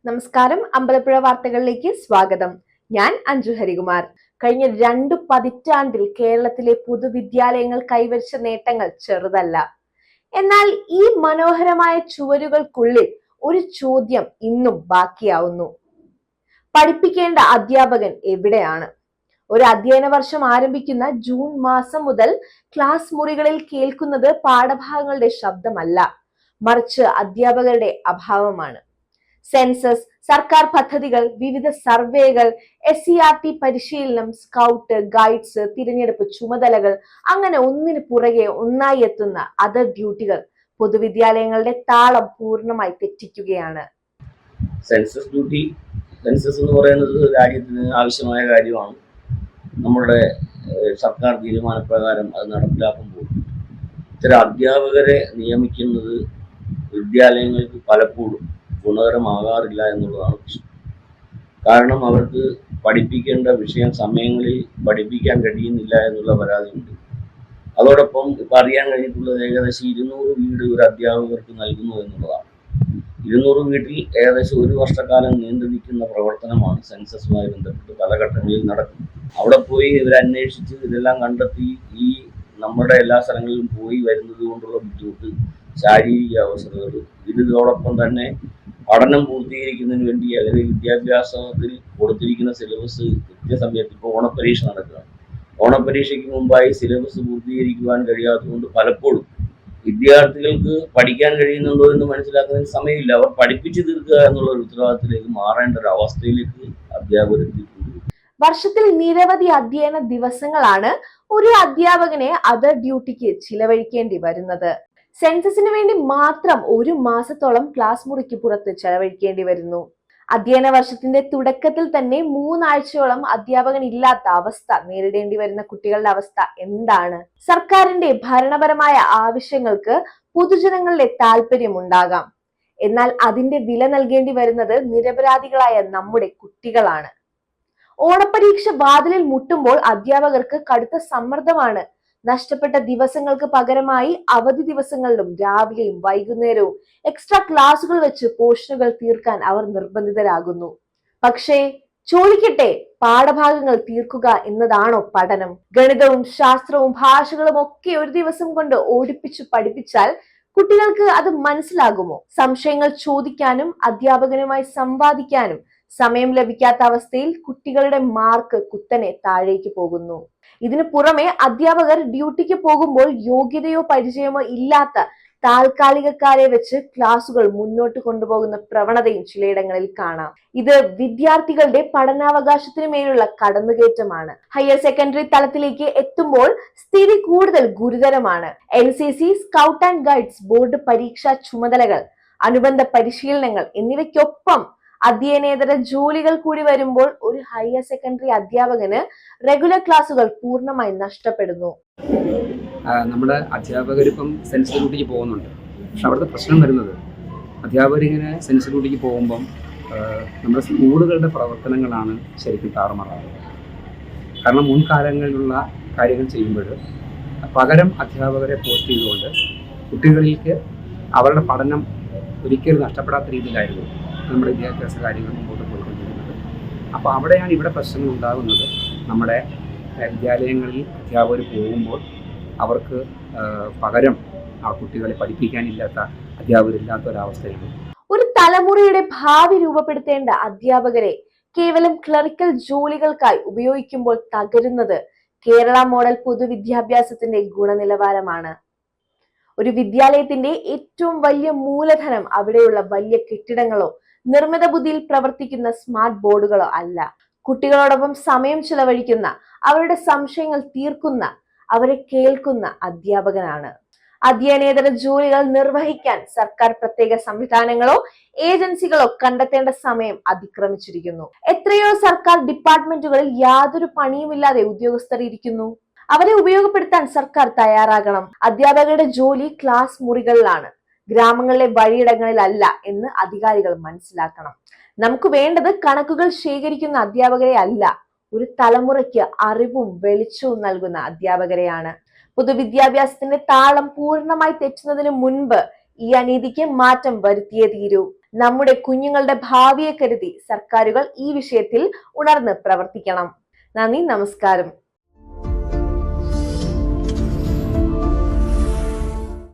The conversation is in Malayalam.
നമസ്കാരം. അമ്പലപ്പുഴ വാർത്തകളിലേക്ക് സ്വാഗതം. ഞാൻ അഞ്ജു ഹരികുമാർ. കഴിഞ്ഞ 2 പതിറ്റാണ്ടിൽ കേരളത്തിലെ പൊതുവിദ്യാലയങ്ങൾ കൈവരിച്ച നേട്ടങ്ങൾ ചെറുതല്ല. എന്നാൽ ഈ മനോഹരമായ ചുവരുകൾക്കുള്ളിൽ ഒരു ചോദ്യം ഇന്നും ബാക്കിയാവുന്നു. പഠിപ്പിക്കേണ്ട അധ്യാപകൻ എവിടെയാണ്? ഒരു അധ്യയന വർഷം ആരംഭിക്കുന്ന ജൂൺ മാസം മുതൽ ക്ലാസ് മുറികളിൽ കേൾക്കുന്നത് പാഠഭാഗങ്ങളുടെ ശബ്ദമല്ല, മറിച്ച് അധ്യാപകരുടെ അഭാവമാണ്. സെൻസസ്, സർക്കാർ പദ്ധതികൾ, വിവിധ സർവേകൾ, SCERT പരിശീലനം, സ്കൗട്ട്, ഗൈഡ്സ്, തിരഞ്ഞെടുപ്പ് ചുമതലകൾ, അങ്ങനെ ഒന്നിനു പുറകെ ഒന്നായി എത്തുന്ന അതർ ഡ്യൂട്ടികൾ പൊതുവിദ്യാലയങ്ങളുടെ താളം പൂർണ്ണമായി തെറ്റിക്കുകയാണ്. സെൻസസ് ഡ്യൂട്ടി, സെൻസസ് എന്ന് പറയുന്നത് രാജ്യത്തിന് ആവശ്യമായ കാര്യമാണ്. നമ്മുടെ സർക്കാർ തീരുമാനപ്രകാരം അത് നടപ്പിലാക്കുമ്പോൾ ഇത്തരം അധ്യാപകരെ നിയമിക്കുന്നത് വിദ്യാലയങ്ങൾക്ക് പലപ്പോഴും ഗുണകരമാകാറില്ല എന്നുള്ളതാണ് പ്രശ്നം. കാരണം അവർക്ക് പഠിപ്പിക്കേണ്ട വിഷയം സമയങ്ങളിൽ പഠിപ്പിക്കാൻ കഴിയുന്നില്ല എന്നുള്ള പരാതിയുണ്ട്. അതോടൊപ്പം ഇപ്പം അറിയാൻ കഴിഞ്ഞിട്ടുള്ളത് ഏകദേശം 200 വീട് ഒരു അധ്യാപകർക്ക് നൽകുന്നു എന്നുള്ളതാണ്. 200 വീട്ടിൽ ഏകദേശം 1 വർഷക്കാലം നീണ്ടു നിൽക്കുന്ന പ്രവർത്തനമാണ് സെൻസസുമായി ബന്ധപ്പെട്ട് പല ഘട്ടങ്ങളിൽ നടക്കുന്നത്. അവിടെ പോയി ഇവരന്വേഷിച്ച് ഇതെല്ലാം കണ്ടെത്തി ഈ നമ്മുടെ എല്ലാ സ്ഥലങ്ങളിലും പോയി വരുന്നത് കൊണ്ടുള്ള ബുദ്ധിമുട്ട്, ശാരീരിക അവസരങ്ങൾ, ഇതോടൊപ്പം തന്നെ പഠനം പൂർത്തീകരിക്കുന്നതിന് വേണ്ടി അല്ലെങ്കിൽ വിദ്യാഭ്യാസത്തിൽ കൊടുത്തിരിക്കുന്ന സിലബസ് കൃത്യസമയത്ത് ഇപ്പോൾ ഓണപ്പരീക്ഷ നടക്കുകയാണ്. ഓണപ്പരീക്ഷയ്ക്ക് മുമ്പായി സിലബസ് പൂർത്തീകരിക്കുവാൻ കഴിയാത്തതുകൊണ്ട് പലപ്പോഴും വിദ്യാർത്ഥികൾക്ക് പഠിക്കാൻ കഴിയുന്നുണ്ടോ എന്ന് മനസ്സിലാക്കുന്നതിന് സമയമില്ല. അവർ പഠിപ്പിച്ചു തീർക്കുക എന്നുള്ള ഒരു ഉത്തരവാദിത്തത്തിലേക്ക് മാറേണ്ട ഒരു അവസ്ഥയിലേക്ക് അധ്യാപകർ എത്തിയിട്ടുണ്ട്. വർഷത്തിൽ നിരവധി അധ്യയന ദിവസങ്ങളാണ് ഒരു അധ്യാപകനെ അതർ ഡ്യൂട്ടിക്ക് ചിലവഴിക്കേണ്ടി വരുന്നത്. സെൻസസിന് വേണ്ടി മാത്രം 1 മാസത്തോളം ക്ലാസ് മുറിക്ക് പുറത്ത് ചെലവഴിക്കേണ്ടി വരുന്നു. അധ്യയന വർഷത്തിന്റെ തുടക്കത്തിൽ തന്നെ 3 ആഴ്ചയോളം അധ്യാപകൻ ഇല്ലാത്ത അവസ്ഥ നേരിടേണ്ടി വരുന്ന കുട്ടികളുടെ അവസ്ഥ എന്താണ്? സർക്കാരിന്റെ ഭരണപരമായ ആവശ്യങ്ങൾക്ക് പൊതുജനങ്ങളുടെ താല്പര്യം ഉണ്ടാകാം, എന്നാൽ അതിന്റെ വില നൽകേണ്ടി വരുന്നത് നിരപരാധികളായ നമ്മുടെ കുട്ടികളാണ്. ഓണപ്പരീക്ഷ വാതിലിൽ മുട്ടുമ്പോൾ അധ്യാപകർക്ക് കടുത്ത സമ്മർദ്ദമാണ്. നഷ്ടപ്പെട്ട ദിവസങ്ങൾക്ക് പകരമായി അവധി ദിവസങ്ങളിലും രാവിലെയും വൈകുന്നേരവും എക്സ്ട്രാ ക്ലാസുകൾ വെച്ച് പോർഷനുകൾ തീർക്കാൻ അവർ നിർബന്ധിതരാകുന്നു. പക്ഷേ ചോദിക്കട്ടെ, പാഠഭാഗങ്ങൾ തീർക്കുക എന്നതാണോ പഠനം? ഗണിതവും ശാസ്ത്രവും ഭാഷകളും ഒക്കെ ഒരു ദിവസം കൊണ്ട് ഓടിപ്പിച്ചു പഠിപ്പിച്ചാൽ കുട്ടികൾക്ക് അത് മനസ്സിലാകുമോ? സംശയങ്ങൾ ചോദിക്കാനും അധ്യാപകനുമായി സംവാദിക്കാനും സമയം ലഭിക്കാത്ത അവസ്ഥയിൽ കുട്ടികളുടെ മാർക്ക് കുത്തനെ താഴേക്ക് പോകുന്നു. ഇതിനു പുറമെ അധ്യാപകർ ഡ്യൂട്ടിക്ക് പോകുമ്പോൾ യോഗ്യതയോ പരിചയമോ ഇല്ലാത്ത താൽക്കാലികക്കാരെ വെച്ച് ക്ലാസുകൾ മുന്നോട്ട് കൊണ്ടുപോകുന്ന പ്രവണതയും ചിലയിടങ്ങളിൽ കാണാം. ഇത് വിദ്യാർത്ഥികളുടെ പഠനാവകാശത്തിന് മേലുള്ള കടന്നുകയറ്റമാണ്. ഹയർ സെക്കൻഡറി തലത്തിലേക്ക് എത്തുമ്പോൾ സ്ഥിതി കൂടുതൽ ഗുരുതരമാണ്. NCC, scout and guides, board പരീക്ഷാ ചുമതലകൾ, അനുബന്ധ പരിശീലനങ്ങൾ എന്നിവയ്ക്കൊപ്പം അധ്യയനേതര ജോലികൾ കൂടി വരുമ്പോൾ ഒരു ഹയർ സെക്കൻഡറി അധ്യാപകന് റെഗുലർ ക്ലാസുകൾ പൂർണ്ണമായി നഷ്ടപ്പെടുന്നു. നമ്മുടെ അധ്യാപകരിപ്പം സെൻസസ് ഡ്യൂട്ടിക്ക് പോകുന്നുണ്ട്. പക്ഷെ അവിടുത്തെ പ്രശ്നം വരുന്നത് അധ്യാപകരിങ്ങനെ സെൻസസ് ഡ്യൂട്ടിക്ക് പോകുമ്പം നമ്മുടെ സ്കൂളുകളുടെ പ്രവർത്തനങ്ങളാണ് ശരിക്കും താറുമാറാകുന്നത്. കാരണം മുൻകാലങ്ങളിലുള്ള കാര്യങ്ങൾ ചെയ്യുമ്പോൾ പകരം അധ്യാപകരെ പോസ്റ്റ് ചെയ്തുകൊണ്ട് കുട്ടികളിലേക്ക് അവരുടെ പഠനം ഒരിക്കലും നഷ്ടപ്പെടാത്ത രീതിയിലായിരുന്നു നമ്മുടെ വിദ്യാഭ്യാസ കാര്യങ്ങൾ മുമ്പോട്ട് പോയിക്കൊണ്ടിരിക്കുന്നത്. അപ്പോൾ അവിടെയാണ് ഇവിടെ പ്രശ്നങ്ങൾ ഉണ്ടാകുന്നത്. നമ്മുടെ വിദ്യാലയങ്ങളിൽ അധ്യാപകർ പോകുമ്പോൾ അവർക്ക് പകരം ആ കുട്ടികളെ പഠിപ്പിക്കാനില്ലാത്ത അധ്യാപകരില്ലാത്ത ഒരവസ്ഥയാണ്. ഒരു തലമുറയുടെ ഭാവി രൂപപ്പെടുത്തേണ്ട അധ്യാപകരെ കേവലം ക്ലറിക്കൽ ജോലികൾക്കായി ഉപയോഗിക്കുമ്പോൾ തകരുന്നത് കേരള മോഡൽ പൊതുവിദ്യാഭ്യാസത്തിന്റെ ഗുണനിലവാരമാണ്. ഒരു വിദ്യാലയത്തിന്റെ ഏറ്റവും വലിയ മൂലധനം അവിടെയുള്ള വലിയ കെട്ടിടങ്ങളോ നിർമ്മിത ബുദ്ധിയിൽ പ്രവർത്തിക്കുന്ന സ്മാർട്ട് ബോർഡുകളോ അല്ല, കുട്ടികളോടൊപ്പം സമയം ചിലവഴിക്കുന്ന, അവരുടെ സംശയങ്ങൾ തീർക്കുന്ന, അവരെ കേൾക്കുന്ന അധ്യാപകനാണ്. അധ്യയനേതര ജോലികൾ നിർവഹിക്കാൻ സർക്കാർ പ്രത്യേക സംവിധാനങ്ങളോ ഏജൻസികളോ കണ്ടെത്തേണ്ട സമയം അതിക്രമിച്ചിരിക്കുന്നു. എത്രയോ സർക്കാർ ഡിപ്പാർട്ട്മെന്റുകളിൽ യാതൊരു പണിയുമില്ലാതെ ഉദ്യോഗസ്ഥർ ഇരിക്കുന്നു. അവരെ ഉപയോഗപ്പെടുത്താൻ സർക്കാർ തയ്യാറാകണം. അധ്യാപകരുടെ ജോലി ക്ലാസ് മുറികളിലാണ്, ഗ്രാമങ്ങളിലെ വഴിയിടങ്ങളിലല്ല എന്ന് അധികാരികൾ മനസ്സിലാക്കണം. നമുക്ക് വേണ്ടത് കണക്കുകൾ ശേഖരിക്കുന്ന അധ്യാപകരെ അല്ല, ഒരു തലമുറയ്ക്ക് അറിവും വെളിച്ചവും നൽകുന്ന അധ്യാപകരെയാണ്. പൊതുവിദ്യാഭ്യാസത്തിന്റെ താളം പൂർണ്ണമായി തെറ്റുന്നതിന് മുൻപ് ഈ അനീതിക്ക് മാറ്റം വരുത്തിയേ തീരൂ. നമ്മുടെ കുഞ്ഞുങ്ങളുടെ ഭാവിയെ കരുതി സർക്കാരുകൾ ഈ വിഷയത്തിൽ ഉണർന്ന് പ്രവർത്തിക്കണം. നന്ദി, നമസ്കാരം.